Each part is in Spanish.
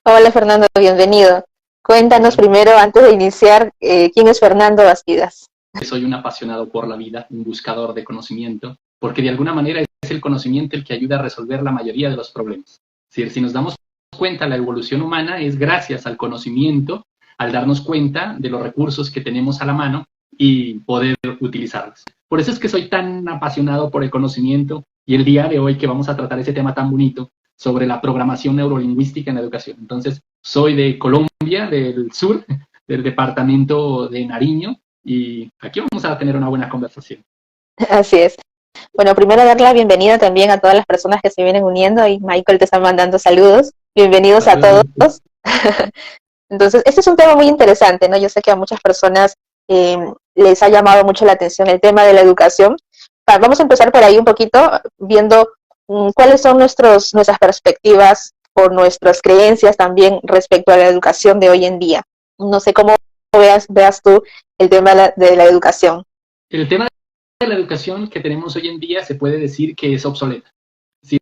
Hola Fernando, bienvenido. Cuéntanos Hola. primero, antes de iniciar, ¿quién es Fernando Bastidas? Soy un apasionado por la vida, un buscador de conocimiento, porque de alguna manera es el conocimiento el que ayuda a resolver la mayoría de los problemas. Es decir, si nos damos cuenta, la evolución humana es gracias al conocimiento, al darnos cuenta de los recursos que tenemos a la mano y poder utilizarlos. Por eso es que soy tan apasionado por el conocimiento y el día de hoy que vamos a tratar ese tema tan bonito sobre la programación neurolingüística en la educación. Entonces, soy de Colombia, del sur, del departamento de Nariño, y aquí vamos a tener una buena conversación. Así es. Bueno, primero dar la bienvenida también a todas las personas que se vienen uniendo y Michael te está mandando saludos. Bienvenidos a todos. Saludos. Entonces, este es un tema muy interesante, ¿no? Yo sé que a muchas personas eh, les ha llamado mucho la atención el tema de la educación. Vamos a empezar por ahí un poquito viendo cuáles son nuestras perspectivas o nuestras creencias también respecto a la educación de hoy en día. No sé cómo veas tú el tema de la educación. El tema de la educación que tenemos hoy en día se puede decir que es obsoleta. Es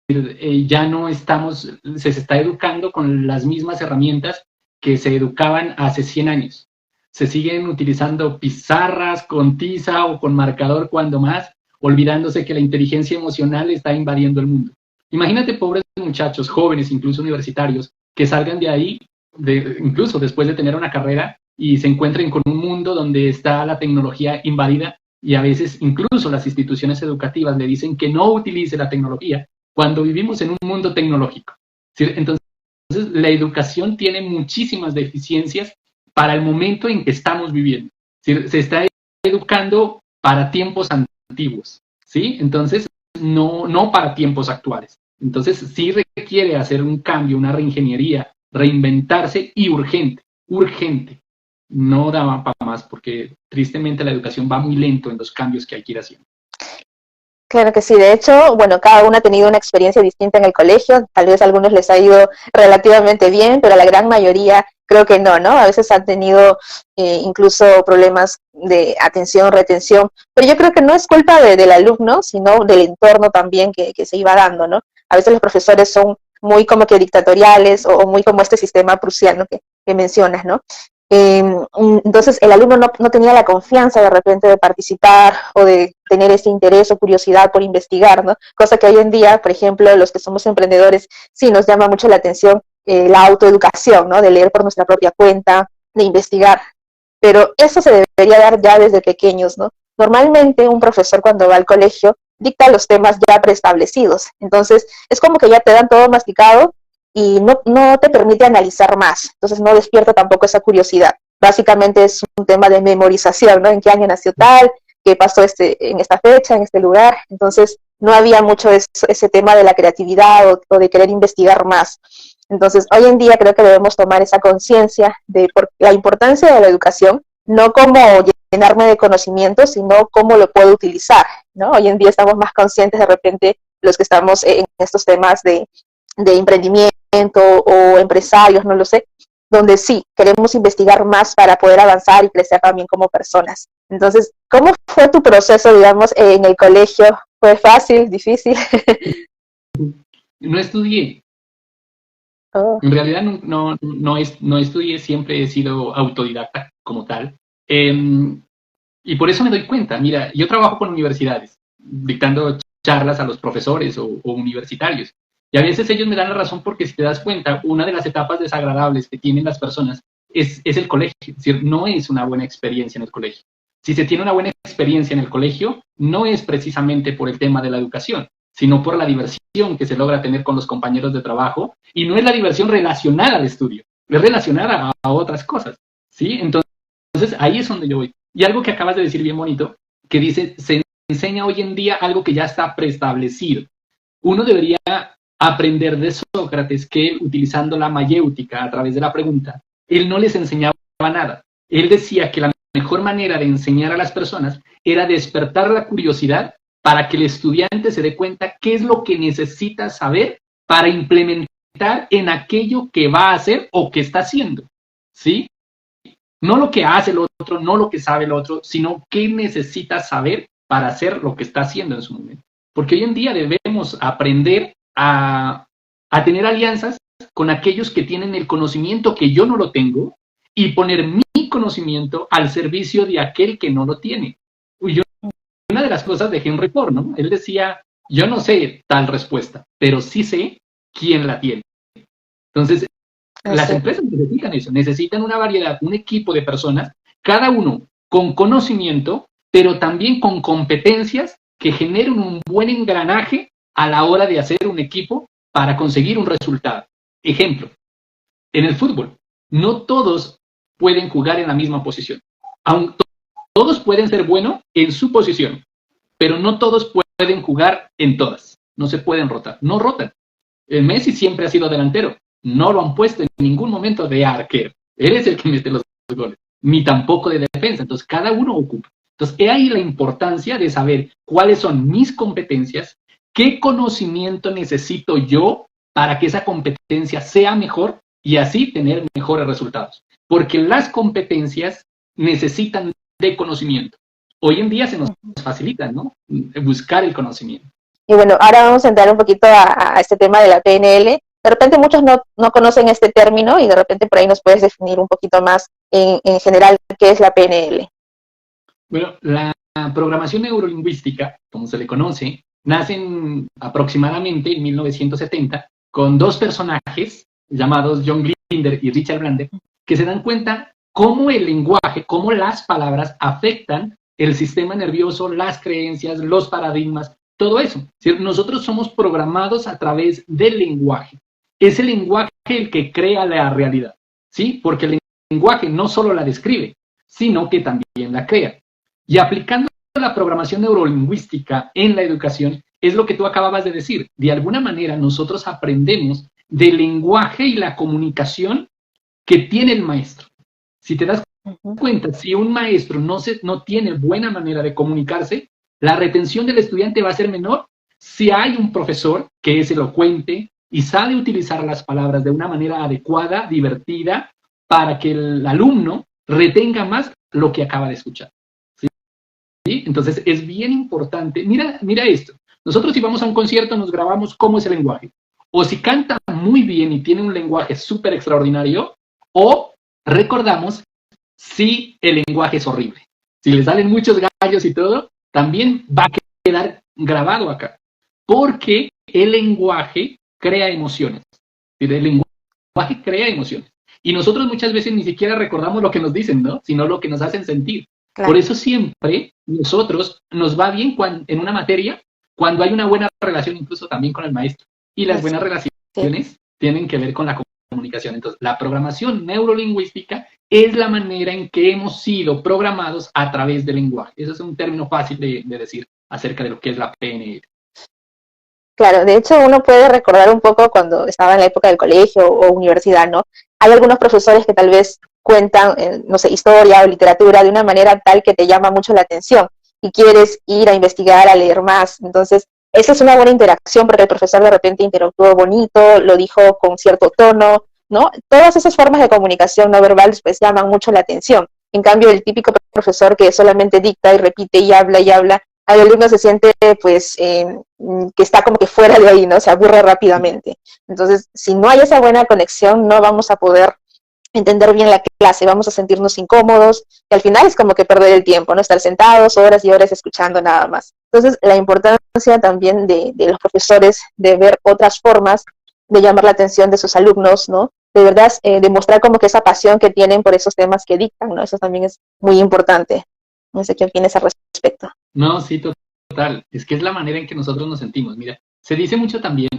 decir, ya no estamos, se está educando con las mismas herramientas que se educaban hace 100 años. Se siguen utilizando pizarras con tiza o con marcador cuando más, olvidándose que la inteligencia emocional está invadiendo el mundo. Imagínate pobres muchachos, jóvenes, incluso universitarios, que salgan de ahí, incluso después de tener una carrera, y se encuentren con un mundo donde está la tecnología invadida y a veces incluso las instituciones educativas le dicen que no utilice la tecnología cuando vivimos en un mundo tecnológico. ¿Sí? Entonces, la educación tiene muchísimas deficiencias para el momento en que estamos viviendo. ¿Sí? Se está educando para tiempos antiguos, ¿sí? Entonces, no para tiempos actuales. Entonces, sí requiere hacer un cambio, una reingeniería, reinventarse y urgente, urgente. No da para más porque tristemente la educación va muy lento en los cambios que hay que ir haciendo. Claro que sí, de hecho, bueno, cada uno ha tenido una experiencia distinta en el colegio, tal vez a algunos les ha ido relativamente bien, pero a la gran mayoría creo que no, ¿no? A veces han tenido incluso problemas de atención, retención, pero yo creo que no es culpa del alumno, sino del entorno también que se iba dando, ¿no? A veces los profesores son muy como que dictatoriales o muy como este sistema prusiano que mencionas, ¿no? Entonces el alumno no tenía la confianza de repente de participar o de tener ese interés o curiosidad por investigar, ¿no? Cosa que hoy en día, por ejemplo, los que somos emprendedores, sí nos llama mucho la atención la autoeducación, ¿no? De leer por nuestra propia cuenta, de investigar. Pero eso se debería dar ya desde pequeños, ¿no? Normalmente un profesor cuando va al colegio dicta los temas ya preestablecidos. Entonces es como que ya te dan todo masticado y no te permite analizar más, entonces no despierta tampoco esa curiosidad. Básicamente es un tema de memorización, ¿no? ¿En qué año nació tal? ¿Qué pasó en esta fecha, en este lugar? Entonces no había mucho ese tema de la creatividad o de querer investigar más. Entonces hoy en día creo que debemos tomar esa conciencia de la importancia de la educación, no como llenarme de conocimientos, sino cómo lo puedo utilizar, ¿no? Hoy en día estamos más conscientes de repente los que estamos en estos temas de emprendimiento o empresarios, no lo sé, donde sí queremos investigar más para poder avanzar y crecer también como personas. Entonces, ¿cómo fue tu proceso, digamos, en el colegio? ¿Fue fácil, difícil? No estudié, Oh, en realidad no estudié, siempre he sido autodidacta como tal. Y por eso me doy cuenta, mira, yo trabajo con universidades, dictando charlas a los profesores o universitarios. Y a veces ellos me dan la razón porque si te das cuenta, una de las etapas desagradables que tienen las personas es el colegio. Es decir, no es una buena experiencia en el colegio. Si se tiene una buena experiencia en el colegio, no es precisamente por el tema de la educación, sino por la diversión que se logra tener con los compañeros de trabajo. Y no es la diversión relacionada al estudio, es relacionada a otras cosas. ¿Sí? Entonces, ahí es donde yo voy. Y algo que acabas de decir bien bonito, que dice, se enseña hoy en día algo que ya está preestablecido. Uno debería aprender de Sócrates que utilizando la mayéutica a través de la pregunta, él no les enseñaba nada. Él decía que la mejor manera de enseñar a las personas era despertar la curiosidad para que el estudiante se dé cuenta qué es lo que necesita saber para implementar en aquello que va a hacer o que está haciendo. ¿Sí? No lo que hace el otro, no lo que sabe el otro, sino qué necesita saber para hacer lo que está haciendo en su momento. Porque hoy en día debemos aprender a tener alianzas con aquellos que tienen el conocimiento que yo no lo tengo y poner mi conocimiento al servicio de aquel que no lo tiene. Una de las cosas de Henry Ford, ¿no? Él decía, yo no sé tal respuesta, pero sí sé quién la tiene. Entonces, las empresas necesitan eso, necesitan una variedad, un equipo de personas, cada uno con conocimiento, pero también con competencias que generen un buen engranaje a la hora de hacer un equipo para conseguir un resultado. Ejemplo, en el fútbol, no todos pueden jugar en la misma posición. Aunque todos pueden ser buenos en su posición, pero no todos pueden jugar en todas. No se pueden rotar, no rotan. Messi siempre ha sido delantero, no lo han puesto en ningún momento de arquero. Él es el que mete los goles, ni tampoco de defensa. Entonces, cada uno ocupa. Entonces, he ahí la importancia de saber cuáles son mis competencias, qué conocimiento necesito yo para que esa competencia sea mejor y así tener mejores resultados. Porque las competencias necesitan de conocimiento. Hoy en día se nos facilita, ¿no? Buscar el conocimiento. Y bueno, ahora vamos a entrar un poquito a este tema de la PNL. De repente muchos no conocen este término y de repente por ahí nos puedes definir un poquito más en general qué es la PNL. Bueno, la programación neurolingüística, como se le conoce, nace aproximadamente en 1970 con dos personajes llamados John Grinder y Richard Bandler, que se dan cuenta cómo el lenguaje, cómo las palabras afectan el sistema nervioso, las creencias, los paradigmas, todo eso. Nosotros somos programados a través del lenguaje. Es el lenguaje el que crea la realidad, ¿sí? Porque el lenguaje no solo la describe, sino que también la crea. Y aplicando la programación neurolingüística en la educación, es lo que tú acababas de decir. De alguna manera nosotros aprendemos del lenguaje y la comunicación que tiene el maestro. Si te das cuenta, si un maestro no tiene buena manera de comunicarse, la retención del estudiante va a ser menor. Si hay un profesor que es elocuente y sabe utilizar las palabras de una manera adecuada, divertida, para que el alumno retenga más lo que acaba de escuchar. ¿Sí? Entonces es bien importante. Mira esto. Nosotros si vamos a un concierto nos grabamos cómo es el lenguaje. O si canta muy bien y tiene un lenguaje súper extraordinario, o recordamos si el lenguaje es horrible. Si le salen muchos gallos y todo, también va a quedar grabado acá. Porque el lenguaje crea emociones. El lenguaje crea emociones. Y nosotros muchas veces ni siquiera recordamos lo que nos dicen, ¿no? Sino lo que nos hacen sentir. Claro. Por eso siempre nosotros nos va bien en una materia cuando hay una buena relación incluso también con el maestro. Y las buenas relaciones tienen que ver con la comunicación. Entonces, la programación neurolingüística es la manera en que hemos sido programados a través del lenguaje. Eso es un término fácil de decir acerca de lo que es la PNL. Claro, de hecho uno puede recordar un poco cuando estaba en la época del colegio o universidad, ¿no? Hay algunos profesores que tal vez cuentan, no sé, historia o literatura de una manera tal que te llama mucho la atención y quieres ir a investigar, a leer más. Entonces, esa es una buena interacción porque el profesor de repente interactuó bonito, lo dijo con cierto tono, ¿no? Todas esas formas de comunicación no verbal pues llaman mucho la atención. En cambio, el típico profesor que solamente dicta y repite y habla, el alumno se siente pues que está como que fuera de ahí, ¿no? Se aburre rápidamente. Entonces, si no hay esa buena conexión, no vamos a poder entender bien la clase, vamos a sentirnos incómodos, y al final es como que perder el tiempo, ¿no? Estar sentados horas y horas escuchando nada más. Entonces, la importancia también de los profesores de ver otras formas de llamar la atención de sus alumnos, ¿no? De verdad, demostrar como que esa pasión que tienen por esos temas que dictan, ¿no? Eso también es muy importante. No sé qué opinas al respecto. No, sí, total. Es que es la manera en que nosotros nos sentimos. Mira, se dice mucho también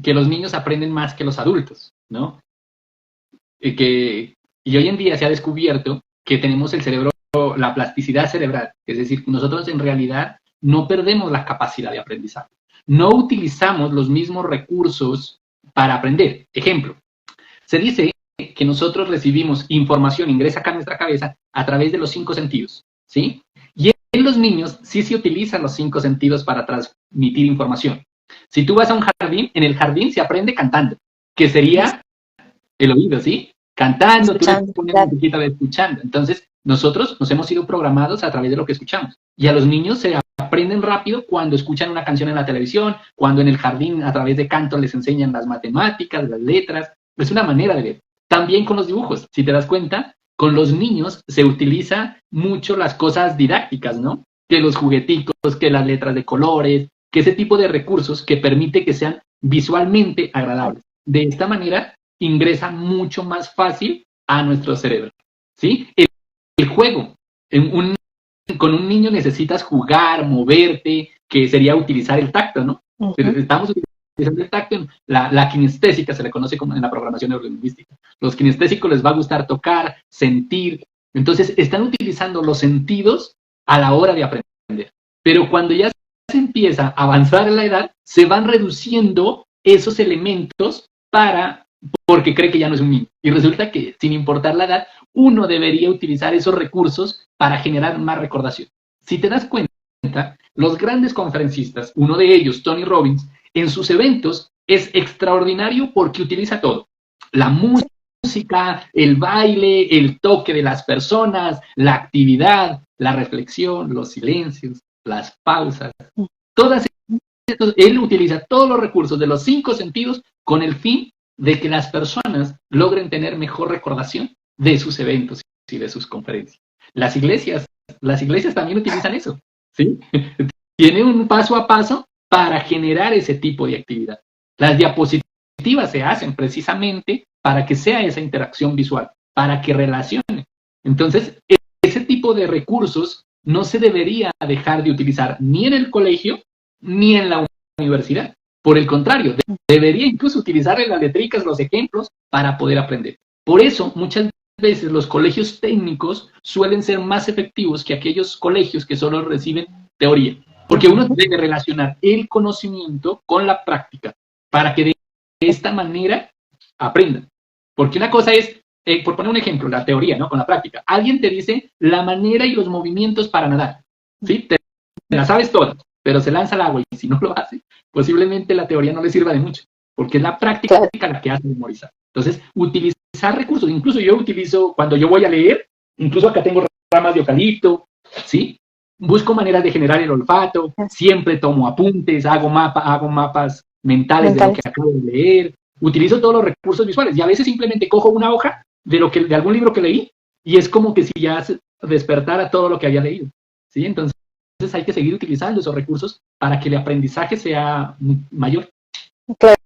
que los niños aprenden más que los adultos, ¿no? Y hoy en día se ha descubierto que tenemos el cerebro, la plasticidad cerebral. Es decir, nosotros en realidad no perdemos la capacidad de aprendizaje. No utilizamos los mismos recursos para aprender. Ejemplo, se dice que nosotros recibimos información, ingresa acá a nuestra cabeza a través de los 5 sentidos, ¿sí? Y en los niños sí se utilizan los 5 sentidos para transmitir información. Si tú vas a un jardín, en el jardín se aprende cantando, que sería el oído, ¿sí? Cantando, escuchando, tú le pones musiquita de escuchando. Entonces, nosotros nos hemos sido programados a través de lo que escuchamos. Y a los niños se aprenden rápido cuando escuchan una canción en la televisión, cuando en el jardín a través de canto les enseñan las matemáticas, las letras. Es una manera de leer. También con los dibujos, si te das cuenta, con los niños se utiliza mucho las cosas didácticas, ¿no? Que los jugueticos, que las letras de colores, que ese tipo de recursos que permite que sean visualmente agradables. De esta manera ingresa mucho más fácil a nuestro cerebro, ¿sí? El juego, con un niño necesitas jugar, moverte, que sería utilizar el tacto, ¿no? Estamos utilizando el tacto, la kinestésica se le conoce como en la programación neurolingüística. Los kinestésicos les va a gustar tocar, sentir, entonces están utilizando los sentidos a la hora de aprender. Pero cuando ya se empieza a avanzar en la edad, se van reduciendo esos elementos porque cree que ya no es un niño. Y resulta que, sin importar la edad, uno debería utilizar esos recursos para generar más recordación. Si te das cuenta, los grandes conferencistas, uno de ellos, Tony Robbins, en sus eventos es extraordinario porque utiliza todo. La música, el baile, el toque de las personas, la actividad, la reflexión, los silencios, las pausas, todas esas, él utiliza todos los recursos de los 5 sentidos con el fin de que las personas logren tener mejor recordación de sus eventos y de sus conferencias. Las iglesias también utilizan eso, ¿sí? Tienen un paso a paso para generar ese tipo de actividad. Las diapositivas se hacen precisamente para que sea esa interacción visual, para que relacione. Entonces, ese tipo de recursos no se debería dejar de utilizar ni en el colegio ni en la universidad. Por el contrario, debería incluso utilizar las letricas, los ejemplos, para poder aprender. Por eso, muchas veces los colegios técnicos suelen ser más efectivos que aquellos colegios que solo reciben teoría. Porque uno debe relacionar el conocimiento con la práctica para que de esta manera aprendan. Porque una cosa es, por poner un ejemplo, la teoría, ¿no? Con la práctica. Alguien te dice la manera y los movimientos para nadar, ¿sí? Te la sabes todas, pero se lanza al agua y si no lo hace, posiblemente la teoría no le sirva de mucho, porque es la práctica la que hace memorizar. Entonces, utilizar recursos, incluso yo utilizo, cuando yo voy a leer, incluso acá tengo ramas de eucalipto, ¿sí? Busco maneras de generar el olfato, siempre tomo apuntes, hago mapas mentales de lo que acabo de leer, utilizo todos los recursos visuales y a veces simplemente cojo una hoja de algún libro que leí y es como que si ya despertara todo lo que había leído, ¿sí? Entonces hay que seguir utilizando esos recursos para que el aprendizaje sea mayor. Claro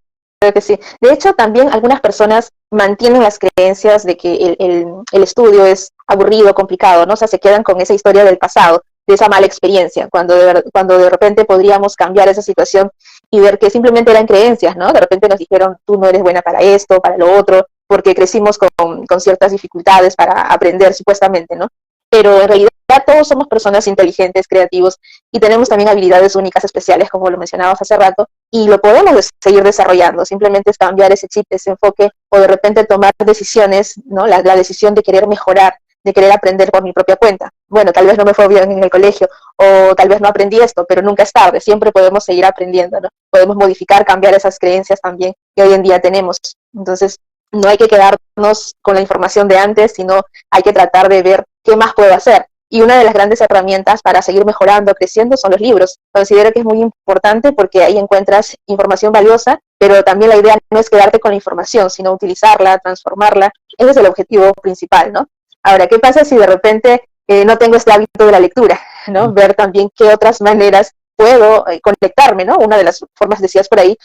que sí. De hecho, también algunas personas mantienen las creencias de que el estudio es aburrido, complicado, ¿no? O sea, se quedan con esa historia del pasado, de esa mala experiencia, cuando de repente podríamos cambiar esa situación y ver que simplemente eran creencias, ¿no? De repente nos dijeron, tú no eres buena para esto, para lo otro, porque crecimos con ciertas dificultades para aprender, supuestamente, ¿no? Pero en realidad todos somos personas inteligentes, creativos, y tenemos también habilidades únicas, especiales, como lo mencionabas hace rato, y lo podemos seguir desarrollando. Simplemente es cambiar ese chip, ese enfoque, o de repente tomar decisiones, ¿no? La decisión de querer mejorar, de querer aprender por mi propia cuenta. Bueno, tal vez no me fue bien en el colegio, o tal vez no aprendí esto, pero nunca es tarde, siempre podemos seguir aprendiendo, ¿no? Podemos modificar, cambiar esas creencias también que hoy en día tenemos. Entonces, no hay que quedarnos con la información de antes, sino hay que tratar de ver qué más puedo hacer. Y una de las grandes herramientas para seguir mejorando, creciendo, son los libros. Considero que es muy importante porque ahí encuentras información valiosa, pero también la idea no es quedarte con la información, sino utilizarla, transformarla. Ese es el objetivo principal, ¿no? Ahora, ¿qué pasa si de repente no tengo este hábito de la lectura, ¿no? Ver también qué otras maneras puedo conectarme, ¿no? Una de las formas, decías por ahí,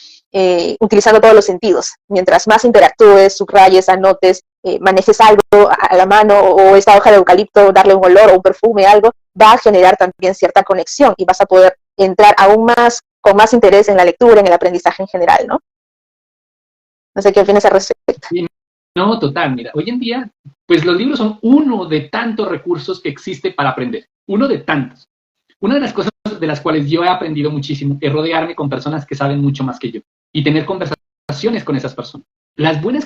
utilizando todos los sentidos. Mientras más interactúes, subrayes, anotes, manejes algo a la mano, o esta hoja de eucalipto, darle un olor o un perfume, algo, va a generar también cierta conexión y vas a poder entrar aún más, con más interés en la lectura, en el aprendizaje en general, ¿no? No sé qué opinas al respecto. Sí, no, total, mira, hoy en día, pues los libros son uno de tantos recursos que existe para aprender, uno de tantos. Una de las cosas de las cuales yo he aprendido muchísimo es rodearme con personas que saben mucho más que yo y tener conversaciones con esas personas. Las buenas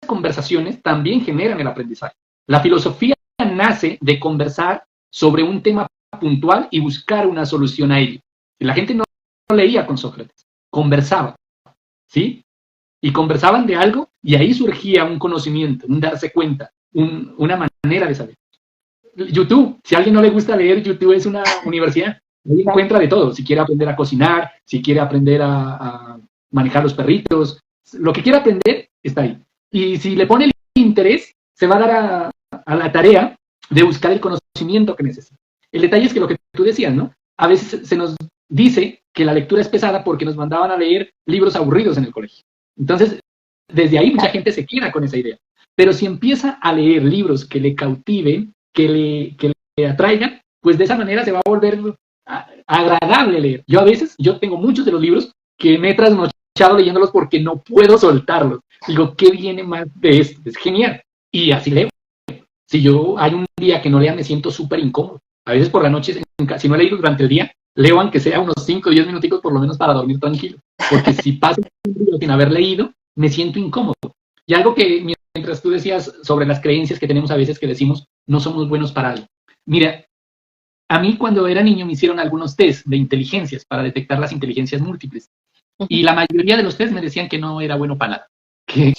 conversaciones también generan el aprendizaje. La filosofía nace de conversar sobre un tema puntual y buscar una solución a ello. La gente no leía con Sócrates, conversaba, ¿sí? Y conversaban de algo y ahí surgía un conocimiento, un darse cuenta, una manera de saber. YouTube, si a alguien no le gusta leer, YouTube es una universidad. Ahí encuentra de todo. Si quiere aprender a cocinar, si quiere aprender a manejar los perritos, lo que quiera aprender está ahí. Y si le pone el interés, se va a dar a la tarea de buscar el conocimiento que necesita. El detalle es que lo que tú decías, ¿no? A veces se nos dice que la lectura es pesada porque nos mandaban a leer libros aburridos en el colegio. Entonces, desde ahí mucha gente se queda con esa idea. Pero si empieza a leer libros que le cautiven, que le atraigan, pues de esa manera se va a volver agradable leer. Yo tengo muchos de los libros que me he trasnochado leyéndolos porque no puedo soltarlos. Digo, ¿qué viene más de esto? Es genial. Y así leo. Si yo hay un día que no lea, me siento súper incómodo. A veces por la noche, si no he leído durante el día, leo aunque sea unos 5 o 10 minuticos por lo menos para dormir tranquilo. Porque si paso un día sin haber leído, me siento incómodo. Y algo que mientras tú decías sobre las creencias que tenemos a veces que decimos, no somos buenos para algo. Mira, a mí cuando era niño me hicieron algunos test de inteligencias para detectar las inteligencias múltiples. Y la mayoría de los test me decían que no era bueno para nada. Que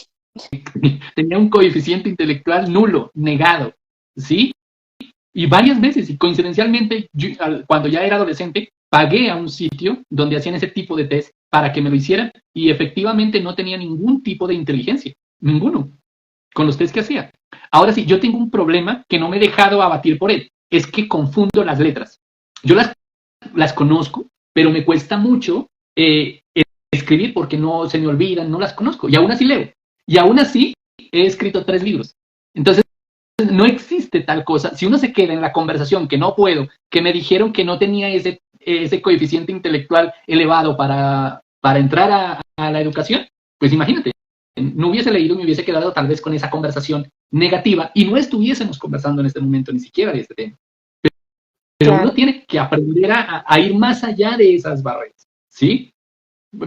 tenía un coeficiente intelectual nulo, negado, ¿sí? Y varias veces, y coincidencialmente, cuando ya era adolescente, pagué a un sitio donde hacían ese tipo de test para que me lo hicieran, y efectivamente no tenía ningún tipo de inteligencia, ninguno, con los test que hacía. Ahora sí, yo tengo un problema que no me he dejado abatir por él, es que confundo las letras. Yo las conozco, pero me cuesta mucho escribir porque no se me olvidan, no las conozco, y aún así leo. Y aún así he escrito 3 libros. Entonces, no existe tal cosa. Si uno se queda en la conversación que no puedo, que me dijeron que no tenía ese coeficiente intelectual elevado para entrar a la educación, pues imagínate, no hubiese leído y me hubiese quedado tal vez con esa conversación negativa y no estuviésemos conversando en este momento ni siquiera de este tema. Pero claro, uno tiene que aprender a ir más allá de esas barreras, ¿sí?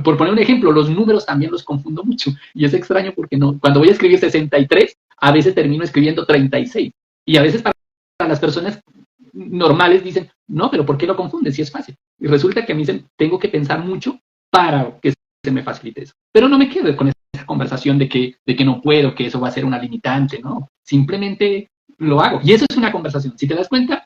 Por poner un ejemplo, los números también los confundo mucho y es extraño porque cuando voy a escribir 63, a veces termino escribiendo 36 y a veces para las personas normales dicen, no, pero ¿por qué lo confundes? Si es fácil. Y resulta que a mí tengo que pensar mucho para que se me facilite eso. Pero no me quedo con esa conversación de que no puedo, que eso va a ser una limitante, ¿no? Simplemente lo hago. Y eso es una conversación. Si te das cuenta,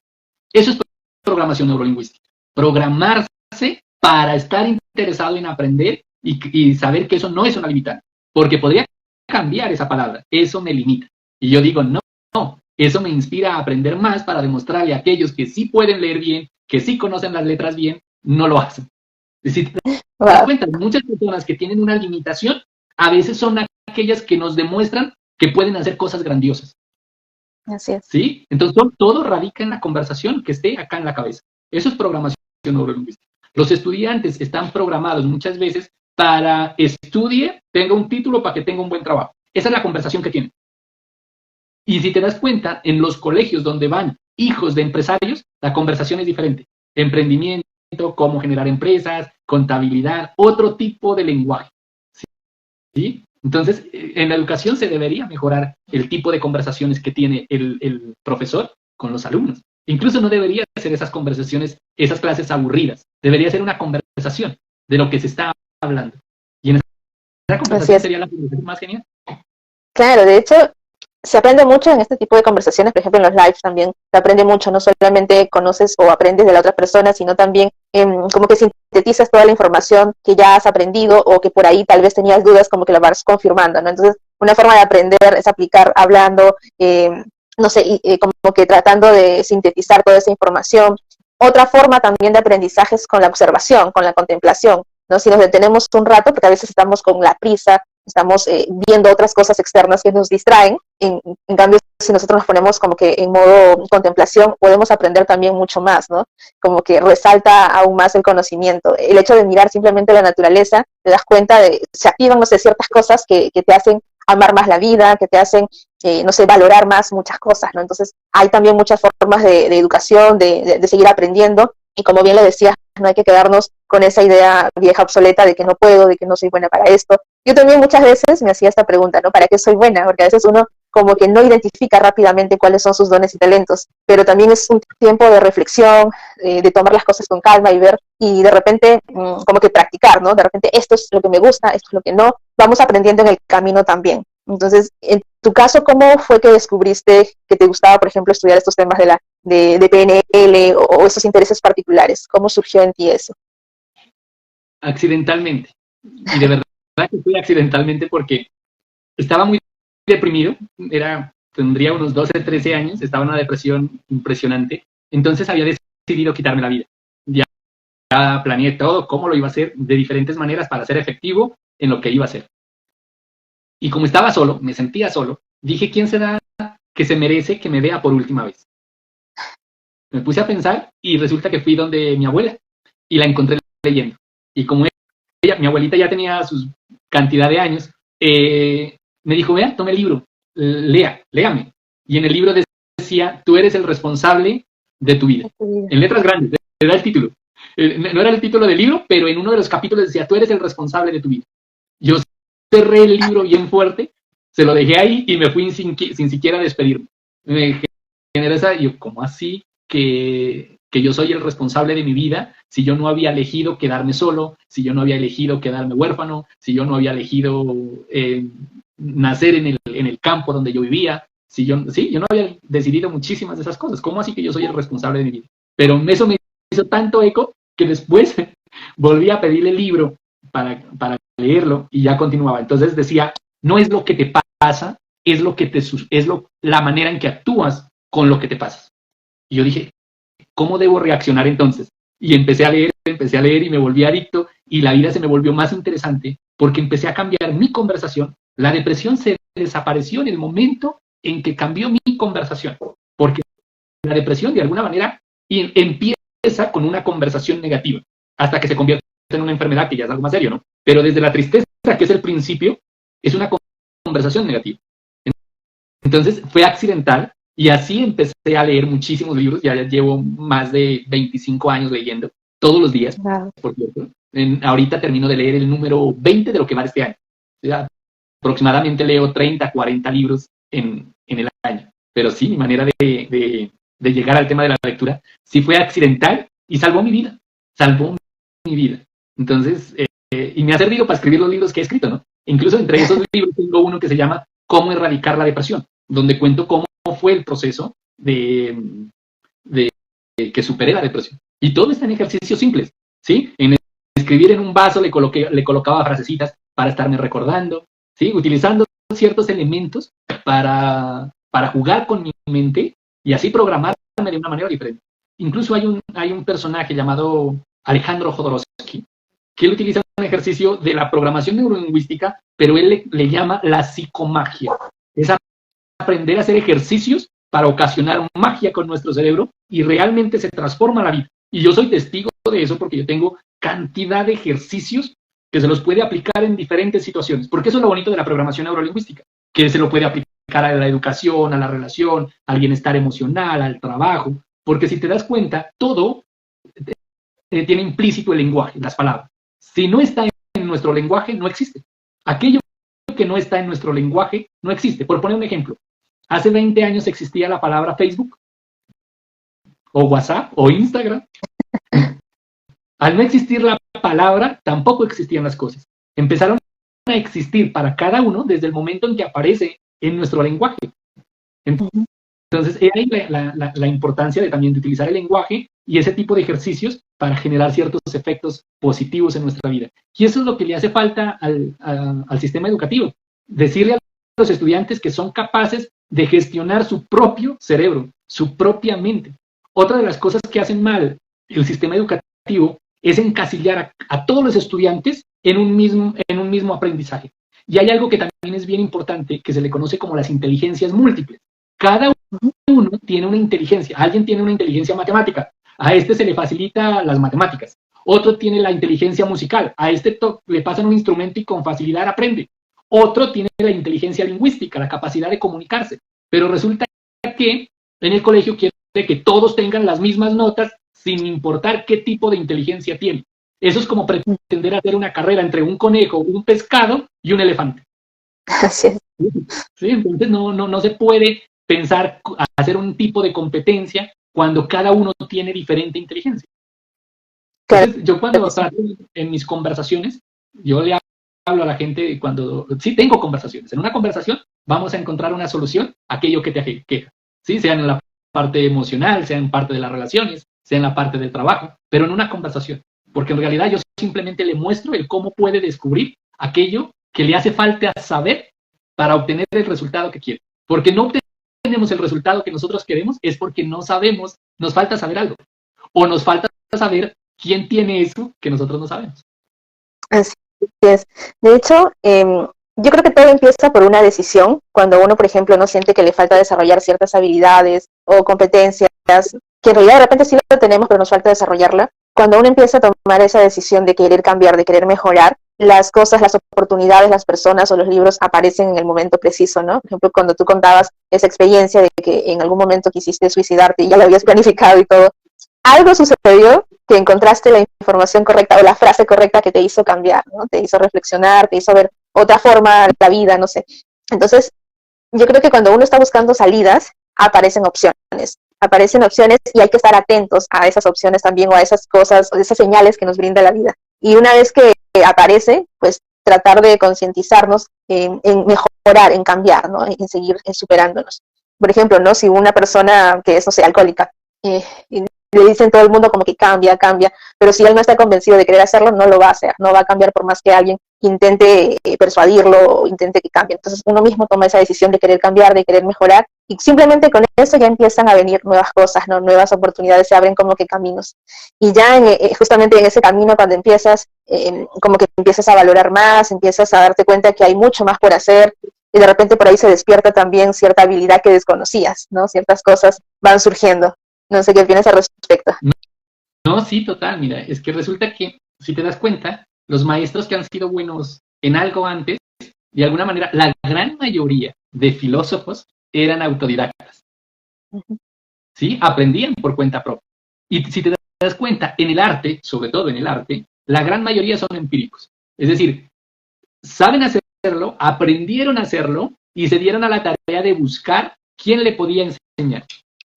eso es programación neurolingüística. Programarse para estar interesado en aprender y saber que eso no es una limitante. Porque podría cambiar esa palabra. Eso me limita. Y yo digo, no, eso me inspira a aprender más para demostrarle a aquellos que sí pueden leer bien, que sí conocen las letras bien, no lo hacen. Es decir, te das cuenta, muchas personas que tienen una limitación, a veces son aquellas que nos demuestran que pueden hacer cosas grandiosas. Así es. ¿Sí? Entonces, todo radica en la conversación que esté acá en la cabeza. Eso es programación neurolingüística. Los estudiantes están programados muchas veces para estudie, tenga un título para que tenga un buen trabajo. Esa es la conversación que tienen. Y si te das cuenta, en los colegios donde van hijos de empresarios, la conversación es diferente. Emprendimiento, cómo generar empresas, contabilidad, otro tipo de lenguaje. ¿Sí? Entonces, en la educación se debería mejorar el tipo de conversaciones que tiene el profesor con los alumnos. Incluso no debería ser esas conversaciones, esas clases aburridas. Debería ser una conversación de lo que se está hablando. Y en esa conversación sería la conversación más genial. Claro, de hecho, se aprende mucho en este tipo de conversaciones, por ejemplo en los lives también, se aprende mucho, no solamente conoces o aprendes de la otra persona, sino también como que sintetizas toda la información que ya has aprendido o que por ahí tal vez tenías dudas, como que la vas confirmando, ¿no? Entonces, una forma de aprender es aplicar hablando, no sé, como que tratando de sintetizar toda esa información. Otra forma también de aprendizaje es con la observación, con la contemplación, ¿no? Si nos detenemos un rato, porque a veces estamos con la prisa, estamos viendo otras cosas externas que nos distraen, en cambio si nosotros nos ponemos como que en modo contemplación, podemos aprender también mucho más, ¿no? Como que resalta aún más el conocimiento. El hecho de mirar simplemente la naturaleza, te das cuenta de, se activan, no sé, ciertas cosas que te hacen amar más la vida, que te hacen, no sé, valorar más muchas cosas, ¿no? Entonces hay también muchas formas de educación, de seguir aprendiendo, y como bien lo decías, no hay que quedarnos con esa idea vieja obsoleta de que no puedo, de que no soy buena para esto. Yo también muchas veces me hacía esta pregunta, ¿no? ¿Para qué soy buena? Porque a veces uno como que no identifica rápidamente cuáles son sus dones y talentos, pero también es un tiempo de reflexión, de tomar las cosas con calma y ver, y de repente como que practicar, ¿no? De repente esto es lo que me gusta, esto es lo que no, vamos aprendiendo en el camino también. Entonces, en tu caso, ¿cómo fue que descubriste que te gustaba, por ejemplo, estudiar estos temas de PNL o esos intereses particulares? ¿Cómo surgió en ti eso? Accidentalmente. Y de verdad que fue accidentalmente porque estaba muy deprimido, tendría unos 12, 13 años, estaba en una depresión impresionante, entonces había decidido quitarme la vida. Ya planeé todo, cómo lo iba a hacer, de diferentes maneras para ser efectivo en lo que iba a hacer. Y como estaba solo, me sentía solo, dije, ¿quién será que se merece que me vea por última vez? Me puse a pensar y resulta que fui donde mi abuela y la encontré leyendo. Y como mi abuelita ya tenía su cantidad de años, me dijo, vea, tome el libro, léame. Y en el libro decía, tú eres el responsable de tu vida. En letras grandes, era el título. No era el título del libro, pero en uno de los capítulos decía, tú eres el responsable de tu vida. Yo cerré el libro bien fuerte, se lo dejé ahí y me fui sin siquiera despedirme. Me generó esa, yo, ¿cómo así que yo soy el responsable de mi vida si yo no había elegido quedarme solo, si yo no había elegido quedarme huérfano, si yo no había elegido nacer en el campo donde yo vivía, yo no había decidido muchísimas de esas cosas? ¿Cómo así que yo soy el responsable de mi vida? Pero eso me hizo tanto eco que después volví a pedirle el libro para leerlo y ya continuaba. Entonces decía, no es lo que te pasa, es la manera en que actúas con lo que te pasa. Y yo dije, ¿cómo debo reaccionar entonces? Y empecé a leer y me volví adicto y la vida se me volvió más interesante porque empecé a cambiar mi conversación. La depresión se desapareció en el momento en que cambió mi conversación, porque la depresión de alguna manera empieza con una conversación negativa hasta que se convierte en una enfermedad que ya es algo más serio, ¿no? Pero desde la tristeza, que es el principio, es una conversación negativa. Entonces fue accidental y así empecé a leer muchísimos libros. Ya llevo más de 25 años leyendo, todos los días, por cierto. Ahorita termino de leer el número 20 de lo que va de este año. O sea, aproximadamente leo 30, 40 libros en el año. Pero sí, mi manera de llegar al tema de la lectura sí fue accidental y salvó mi vida. Salvó mi vida. Entonces, y me ha servido para escribir los libros que he escrito, ¿no? Incluso entre esos libros tengo uno que se llama Cómo erradicar la depresión, donde cuento cómo fue el proceso de que superé la depresión. Y todo está en ejercicios simples, ¿sí? En escribir en un vaso le colocaba frasecitas para estarme recordando, ¿sí? Utilizando ciertos elementos para jugar con mi mente y así programarme de una manera diferente. Incluso hay un personaje llamado Alejandro Jodorowsky, que él utiliza un ejercicio de la programación neurolingüística, pero él le llama la psicomagia. Es aprender a hacer ejercicios para ocasionar magia con nuestro cerebro y realmente se transforma la vida. Y yo soy testigo de eso porque yo tengo cantidad de ejercicios que se los puede aplicar en diferentes situaciones. Porque eso es lo bonito de la programación neurolingüística, que se lo puede aplicar a la educación, a la relación, al bienestar emocional, al trabajo. Porque si te das cuenta, todo tiene implícito el lenguaje, las palabras. Si no está en nuestro lenguaje, no existe. Aquello que no está en nuestro lenguaje no existe. Por poner un ejemplo, hace 20 años existía la palabra Facebook, o WhatsApp, o Instagram. Al no existir la palabra, tampoco existían las cosas. Empezaron a existir para cada uno desde el momento en que aparece en nuestro lenguaje. Entonces, era ahí la importancia también de utilizar el lenguaje y ese tipo de ejercicios para generar ciertos efectos positivos en nuestra vida. Y eso es lo que le hace falta al sistema educativo. Decirle a los estudiantes que son capaces de gestionar su propio cerebro, su propia mente. Otra de las cosas que hacen mal el sistema educativo es encasillar a todos los estudiantes en un mismo aprendizaje. Y hay algo que también es bien importante, que se le conoce como las inteligencias múltiples. Cada uno tiene una inteligencia. Alguien tiene una inteligencia matemática. A este se le facilita las matemáticas. Otro tiene la inteligencia musical. A este le pasan un instrumento y con facilidad aprende. Otro tiene la inteligencia lingüística, la capacidad de comunicarse. Pero resulta que en el colegio quiere que todos tengan las mismas notas sin importar qué tipo de inteligencia tienen. Eso es como pretender hacer una carrera entre un conejo, un pescado y un elefante. Así es. Sí, entonces no se puede pensar hacer un tipo de competencia cuando cada uno tiene diferente inteligencia. Entonces, yo cuando en mis conversaciones, yo le hablo a la gente sí tengo conversaciones. En una conversación vamos a encontrar una solución a aquello que te queja. ¿Sí? Sea en la parte emocional, sea en parte de las relaciones, sea en la parte del trabajo, pero en una conversación. Porque en realidad yo simplemente le muestro el cómo puede descubrir aquello que le hace falta saber para obtener el resultado que quiere. Porque no obtenemos el resultado que nosotros queremos es porque no sabemos, nos falta saber algo. O nos falta saber quién tiene eso que nosotros no sabemos. Así es. De hecho, yo creo que todo empieza por una decisión. Cuando uno, por ejemplo, no siente que le falta desarrollar ciertas habilidades o competencias, que en realidad de repente sí lo tenemos, pero nos falta desarrollarla. Cuando uno empieza a tomar esa decisión de querer cambiar, de querer mejorar, las cosas, las oportunidades, las personas o los libros aparecen en el momento preciso, ¿no? Por ejemplo, cuando tú contabas esa experiencia de que en algún momento quisiste suicidarte y ya lo habías planificado y todo, algo sucedió que encontraste la información correcta o la frase correcta que te hizo cambiar, ¿no? Te hizo reflexionar, te hizo ver otra forma la vida, no sé. Entonces, yo creo que cuando uno está buscando salidas, aparecen opciones y hay que estar atentos a esas opciones también o a esas cosas, o esas señales que nos brinda la vida. Y una vez que aparece, pues tratar de concientizarnos en mejorar, en cambiar, ¿no? En seguir superándonos. Por ejemplo, ¿no? Si una persona que es, no sé, alcohólica, y le dicen todo el mundo como que cambia, cambia, pero si él no está convencido de querer hacerlo, no lo va a hacer, no va a cambiar por más que alguien intente persuadirlo o intente que cambie. Entonces uno mismo toma esa decisión de querer cambiar, de querer mejorar, y simplemente con eso ya empiezan a venir nuevas cosas, ¿no? Nuevas oportunidades, se abren como que caminos. Y ya justamente en ese camino, cuando empiezas, como que empiezas a valorar más, empiezas a darte cuenta que hay mucho más por hacer, y de repente por ahí se despierta también cierta habilidad que desconocías, ¿no? Ciertas cosas van surgiendo. No sé qué opinas al respecto. No, sí, total, mira, es que resulta que, si te das cuenta, los maestros que han sido buenos en algo antes, de alguna manera, la gran mayoría de filósofos eran autodidactas. ¿Sí? Aprendían por cuenta propia. Y si te das cuenta, en el arte, sobre todo en el arte, la gran mayoría son empíricos. Es decir, saben hacerlo, aprendieron a hacerlo y se dieron a la tarea de buscar quién le podía enseñar.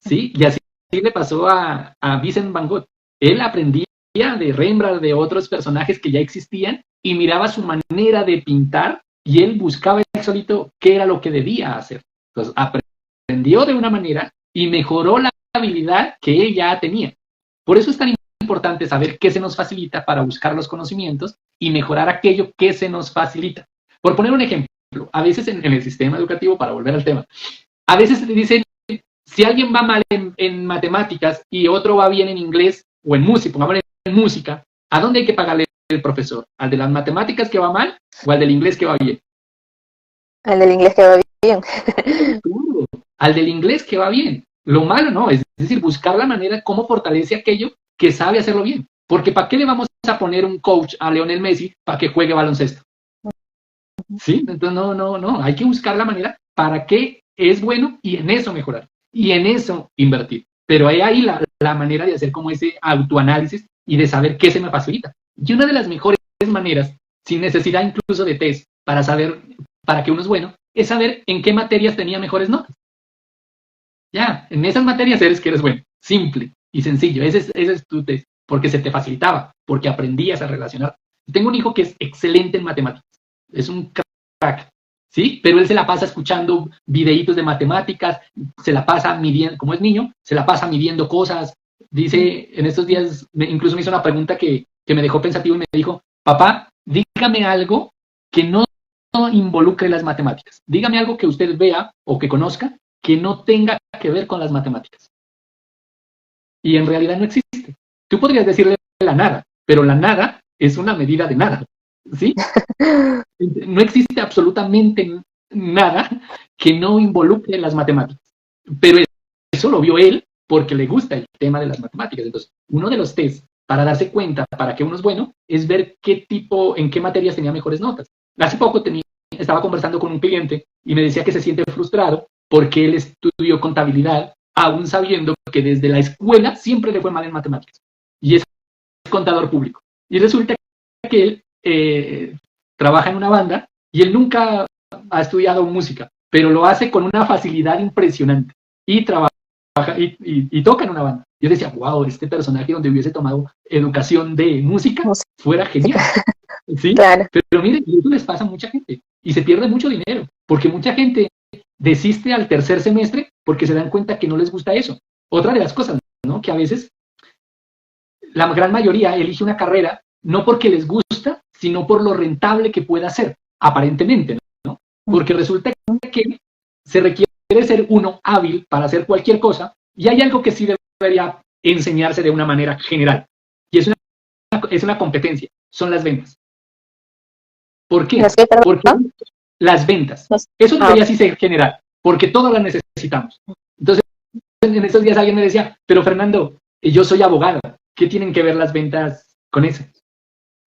¿Sí? Y así le pasó a Vincent Van Gogh. Él aprendía de Rembrandt, de otros personajes que ya existían, y miraba su manera de pintar, y él buscaba él solito qué era lo que debía hacer. Entonces, aprendió de una manera y mejoró la habilidad que él ya tenía. Por eso es tan importante saber qué se nos facilita para buscar los conocimientos y mejorar aquello que se nos facilita. Por poner un ejemplo, a veces en el sistema educativo, para volver al tema, a veces te dicen, si alguien va mal en matemáticas y otro va bien en inglés o en música, pongamos en música, ¿a dónde hay que pagarle el profesor? ¿Al de las matemáticas que va mal o al del inglés que va bien? Al del inglés que va bien. Al del inglés que va bien. Lo malo no, es decir, buscar la manera cómo fortalece aquello que sabe hacerlo bien. Porque ¿para qué le vamos a poner un coach a Lionel Messi para que juegue baloncesto? ¿Sí? Entonces, no. Hay que buscar la manera para qué es bueno y en eso mejorar. Y en eso invertir. Pero hay ahí la manera de hacer como ese autoanálisis y de saber qué se me facilita. Y una de las mejores maneras, sin necesidad incluso de test, para saber para qué uno es bueno, es saber en qué materias tenía mejores notas. Ya, en esas materias eres que eres bueno. Simple y sencillo. Ese es tu test. Porque se te facilitaba, porque aprendías a relacionar. Tengo un hijo que es excelente en matemáticas. Es un crack. ¿Sí? Pero él se la pasa escuchando videitos de matemáticas, se la pasa midiendo, como es niño, se la pasa midiendo cosas. Dice, en estos días, incluso me hizo una pregunta que me dejó pensativo y me dijo, papá, dígame algo que no involucre las matemáticas. Dígame algo que usted vea o que conozca que no tenga que ver con las matemáticas. Y en realidad no existe. Tú podrías decirle la nada, pero la nada es una medida de nada. ¿Sí? No existe absolutamente nada que no involucre las matemáticas. Pero eso lo vio él porque le gusta el tema de las matemáticas. Entonces, uno de los test para darse cuenta para qué uno es bueno es ver en qué materias tenía mejores notas. Hace poco estaba conversando con un cliente y me decía que se siente frustrado porque él estudió contabilidad, aún sabiendo que desde la escuela siempre le fue mal en matemáticas. Y es contador público. Y resulta que él trabaja en una banda y él nunca ha estudiado música, pero lo hace con una facilidad impresionante y trabaja y toca en una banda. Yo decía, wow, este personaje donde hubiese tomado educación de música fuera genial. ¿Sí? Claro. Pero miren, eso les pasa a mucha gente y se pierde mucho dinero porque mucha gente desiste al tercer semestre porque se dan cuenta que no les gusta eso. Otra de las cosas, ¿no? Que a veces la gran mayoría elige una carrera no porque les gusta, sino por lo rentable que pueda ser, aparentemente, ¿no? porque resulta que se requiere ser uno hábil para hacer cualquier cosa, y hay algo que sí debería enseñarse de una manera general, y es una competencia, son las ventas. ¿Por qué? Porque las ventas, eso debería sí ser general, porque todas las necesitamos. Entonces, en esos días alguien me decía, pero Fernando, yo soy abogada, ¿qué tienen que ver las ventas con eso?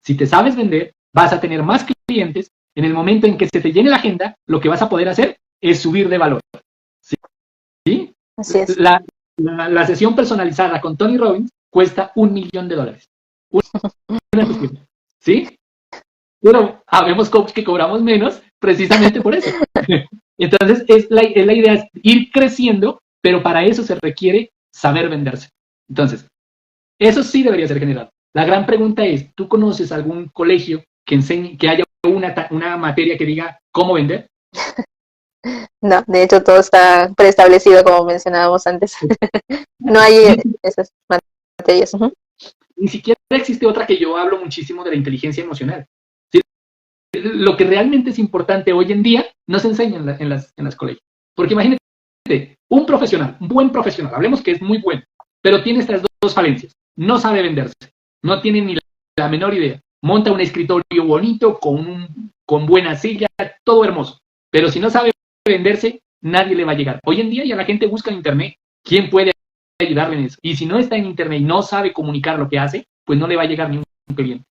Si te sabes vender, vas a tener más clientes. En el momento en que se te llene la agenda, lo que vas a poder hacer es subir de valor. ¿Sí? Así es. La sesión personalizada con Tony Robbins cuesta $1,000,000. Una sesión. ¿Sí? Pero habemos coaches que cobramos menos precisamente por eso. Entonces, la idea es ir creciendo, pero para eso se requiere saber venderse. Entonces, eso sí debería ser general. La gran pregunta es, ¿tú conoces algún colegio que enseñe, que haya una materia que diga cómo vender? No, de hecho todo está preestablecido como mencionábamos antes. No hay esas materias. Ni siquiera existe otra que yo hablo muchísimo de la inteligencia emocional. ¿Sí? Lo que realmente es importante hoy en día no se enseña en las colegios. Porque imagínate, un profesional, un buen profesional, hablemos que es muy bueno, pero tiene estas dos falencias. No sabe venderse, no tiene ni la menor idea. Monta un escritorio bonito, con buena silla, todo hermoso. Pero si no sabe venderse, nadie le va a llegar. Hoy en día ya la gente busca en internet quién puede ayudarle en eso. Y si no está en internet y no sabe comunicar lo que hace, pues no le va a llegar ni un cliente.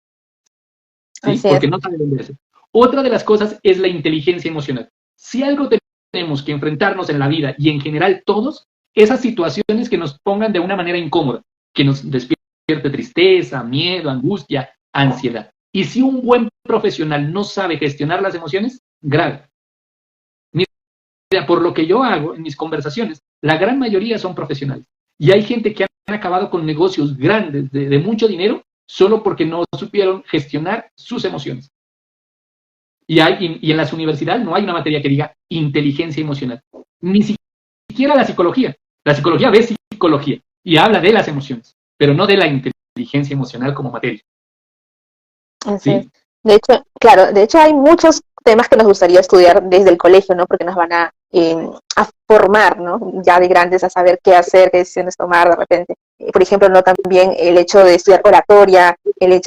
¿Sí? Porque no sabe venderse. Otra de las cosas es la inteligencia emocional. Si algo tenemos que enfrentarnos en la vida y en general todos, esas situaciones que nos pongan de una manera incómoda, que nos despierte tristeza, miedo, angustia, ansiedad. Y si un buen profesional no sabe gestionar las emociones, grave. Mira, por lo que yo hago en mis conversaciones, la gran mayoría son profesionales. Y hay gente que han acabado con negocios grandes de mucho dinero solo porque no supieron gestionar sus emociones. Y en las universidades no hay una materia que diga inteligencia emocional. Ni siquiera la psicología. La psicología ve psicología y habla de las emociones, pero no de la inteligencia emocional como materia. ¿Sí? De hecho, claro, hay muchos temas que nos gustaría estudiar desde el colegio, ¿no? Porque nos van a formar, ¿no? Ya de grandes a saber qué hacer, qué decisiones tomar de repente. Por ejemplo, ¿no? También el hecho de estudiar oratoria,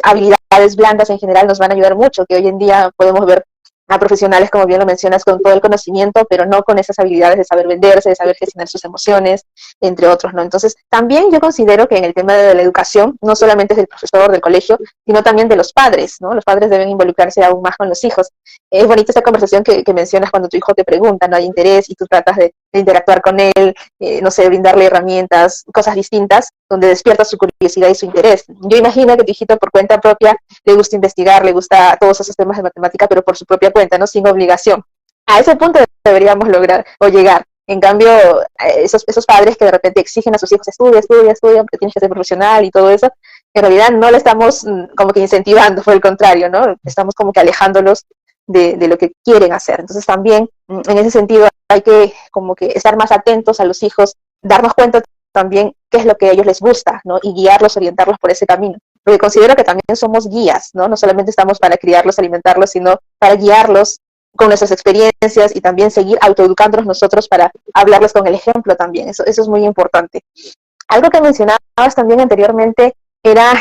habilidades blandas en general nos van a ayudar mucho, que hoy en día podemos ver a profesionales, como bien lo mencionas, con todo el conocimiento, pero no con esas habilidades de saber venderse, de saber gestionar sus emociones, entre otros, ¿no? Entonces, también yo considero que en el tema de la educación, no solamente es del profesor, del colegio, sino también de los padres, ¿no? Los padres deben involucrarse aún más con los hijos. Es bonita esta conversación que mencionas cuando tu hijo te pregunta, no hay interés, y tú tratas de interactuar con él, no sé, brindarle herramientas, cosas distintas, donde despierta su curiosidad y su interés. Yo imagino que tu hijito por cuenta propia le gusta investigar, le gusta todos esos temas de matemática, pero por su propia cuenta, ¿no? Sin obligación. A ese punto deberíamos lograr o llegar. En cambio, esos padres que de repente exigen a sus hijos, estudia, porque tienes que ser profesional y todo eso, en realidad no le estamos como que incentivando, por el contrario, ¿no? Estamos como que alejándolos de lo que quieren hacer. Entonces también, en ese sentido, hay que como que estar más atentos a los hijos, darnos cuenta también qué es lo que a ellos les gusta, ¿no? Y guiarlos, orientarlos por ese camino. Porque considero que también somos guías, ¿no? No solamente estamos para criarlos, alimentarlos, sino para guiarlos con nuestras experiencias y también seguir autoeducándonos nosotros para hablarles con el ejemplo también. Eso es muy importante. Algo que mencionabas también anteriormente era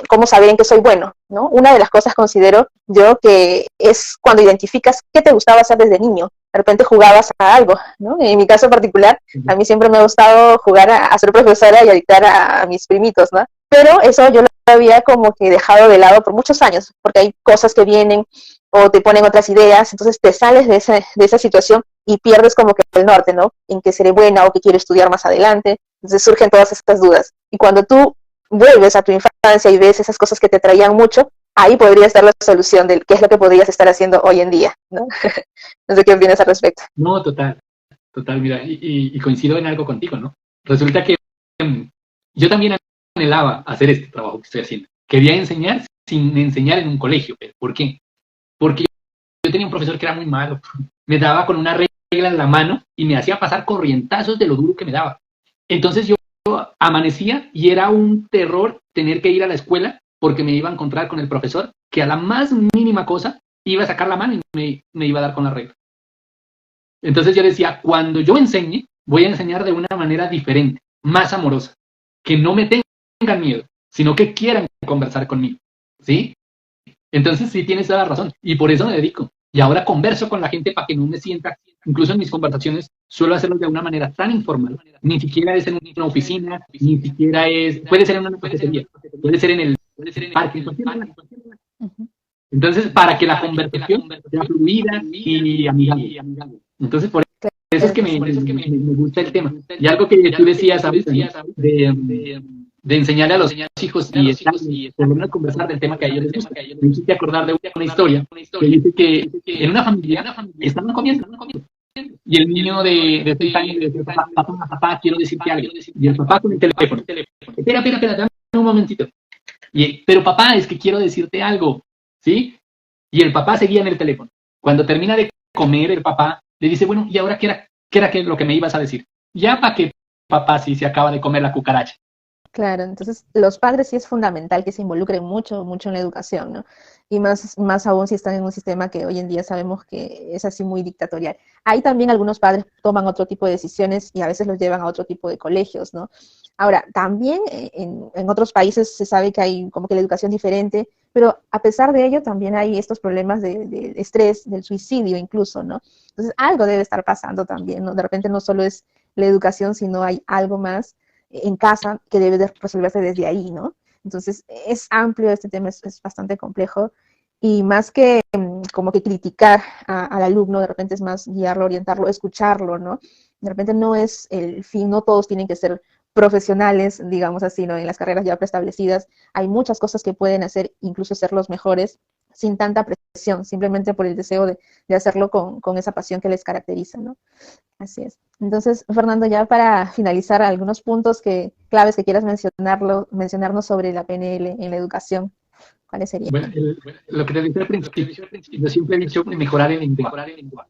cómo saber en qué soy bueno, ¿no? Una de las cosas considero yo que es cuando identificas qué te gustaba hacer desde niño. De repente jugabas a algo, ¿no? En mi caso particular, a mí siempre me ha gustado jugar a ser profesora y a dictar a mis primitos, ¿no? Pero eso yo lo había como que dejado de lado por muchos años, porque hay cosas que vienen o te ponen otras ideas, entonces te sales de esa situación y pierdes como que el norte, ¿no? En qué seré buena o qué quiero estudiar más adelante. Entonces surgen todas estas dudas. Y cuando tú vuelves a tu infancia y ves esas cosas que te atraían mucho, ahí podría estar la solución de qué es lo que podrías estar haciendo hoy en día, ¿no? No sé qué opinas al respecto. No, total, mira, y coincido en algo contigo, ¿no? Resulta que yo también anhelaba hacer este trabajo que estoy haciendo. Quería enseñar sin enseñar en un colegio. ¿Por qué? Porque yo tenía un profesor que era muy malo. Me daba con una regla en la mano y me hacía pasar corrientazos de lo duro que me daba. Entonces yo amanecía y era un terror tener que ir a la escuela porque me iba a encontrar con el profesor que a la más mínima cosa iba a sacar la mano y me iba a dar con la regla. Entonces yo decía, cuando yo enseñe, voy a enseñar de una manera diferente, más amorosa, que no me tengan miedo, sino que quieran conversar conmigo, ¿sí? Entonces sí tienes toda la razón, y por eso me dedico. Y ahora converso con la gente para que no me sienta, incluso en mis conversaciones, suelo hacerlo de una manera tan informal, ni siquiera es en una oficina, ni siquiera es, puede ser en una cafetería, puede ser en el parque, en cualquier lugar. Entonces, para que la conversación sea fluida y amigable. Entonces, por eso es que me gusta el tema. Y algo que tú decías ahorita, ¿no? de enseñarle a los hijos y estar, por lo menos conversar del tema que a ellos les gusta. Me hiciste acordar de una historia que dice que en una familia estaban comiendo, y el niño de 6 años le decía, papá, quiero decirte algo. Y el papá con el teléfono, espera, dame un momentito. Pero papá, es que quiero decirte algo, ¿sí? Y el papá seguía en el teléfono. Cuando termina de comer, el papá le dice, bueno, ¿y ahora qué era lo que me ibas a decir? Ya para que papá sí se acaba de comer la cucaracha. Claro, entonces los padres sí es fundamental que se involucren mucho, mucho en la educación, ¿no? Y más aún si están en un sistema que hoy en día sabemos que es así muy dictatorial. Ahí también algunos padres toman otro tipo de decisiones y a veces los llevan a otro tipo de colegios, ¿no? Ahora, también en otros países se sabe que hay como que la educación diferente, pero a pesar de ello también hay estos problemas de estrés, del suicidio incluso, ¿no? Entonces algo debe estar pasando también, ¿no? De repente no solo es la educación, sino hay algo más en casa que debe de resolverse desde ahí, ¿no? Entonces es amplio este tema, es bastante complejo y más que como que criticar al alumno, de repente es más guiarlo, orientarlo, escucharlo, ¿no? De repente no es el fin, no todos tienen que ser profesionales, digamos así, ¿no? En las carreras ya preestablecidas hay muchas cosas que pueden hacer, incluso ser los mejores, sin tanta presión, simplemente por el deseo de hacerlo con esa pasión que les caracteriza, ¿no? Así es. Entonces, Fernando, ya para finalizar, algunos puntos claves que quieras mencionarnos sobre la PNL en la educación, ¿cuáles serían? Bueno, lo que te dije al principio, yo siempre he dicho mejorar el lenguaje.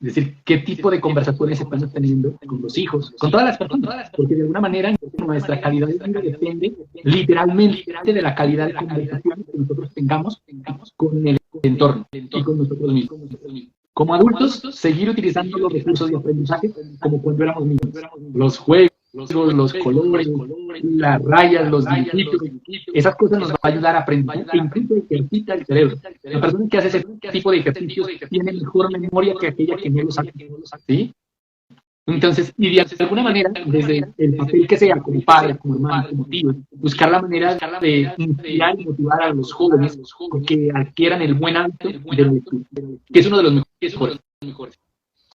Es decir, qué tipo de conversaciones estamos teniendo con los hijos, con todas las personas, porque de alguna manera nuestra calidad de vida depende literalmente de la calidad de conversación que nosotros tengamos con el entorno y con nosotros mismos. Como adultos, seguir utilizando los recursos de aprendizaje como cuando éramos niños. Los juegos, los colores, las rayas, los dibujitos, esas cosas nos van a ayudar a aprender e incluso ejercita el cerebro. La persona que hace ese tipo de ejercicios tiene mejor memoria que aquella que no los hace, ¿sí? Entonces, y de alguna manera, desde el papel que sea, como padre, como hermano, como tío, buscar la manera de inspirar y motivar a los jóvenes que adquieran el buen hábito de la lectura, que es uno de los mejores.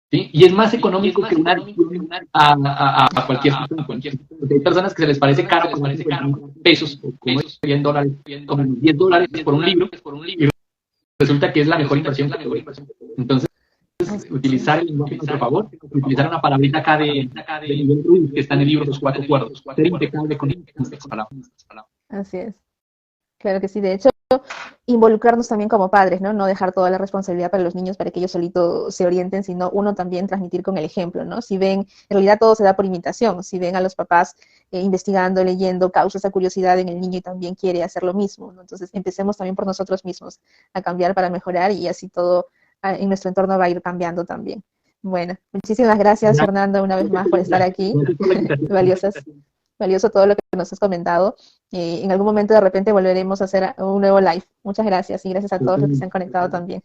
¿Sí? Y es más económico que una adicción a cualquier cosa. Porque hay personas que se les parece caro, como pesos, o como serían dólares, como $10 por un libro, y resulta que es la mejor inversión que puede. Entonces, utilizar el lenguaje a nuestro favor, utilizar una palabrita acá de nivel Ruiz, que está en el libro Los Cuatro Cuerdos, ser impecable con estas palabras. Así es. Claro que sí, de hecho, involucrarnos también como padres, ¿no? No dejar toda la responsabilidad para los niños para que ellos solitos se orienten, sino uno también transmitir con el ejemplo, ¿no? Si ven, en realidad todo se da por imitación, si ven a los papás investigando, leyendo, causa esa curiosidad en el niño y también quiere hacer lo mismo, ¿no? Entonces empecemos también por nosotros mismos a cambiar para mejorar y así todo en nuestro entorno va a ir cambiando también. Bueno, muchísimas gracias, Fernando, una vez más por estar aquí. Valioso todo lo que nos has comentado. En algún momento de repente volveremos a hacer un nuevo live. Muchas gracias y gracias a todos los que se han conectado también.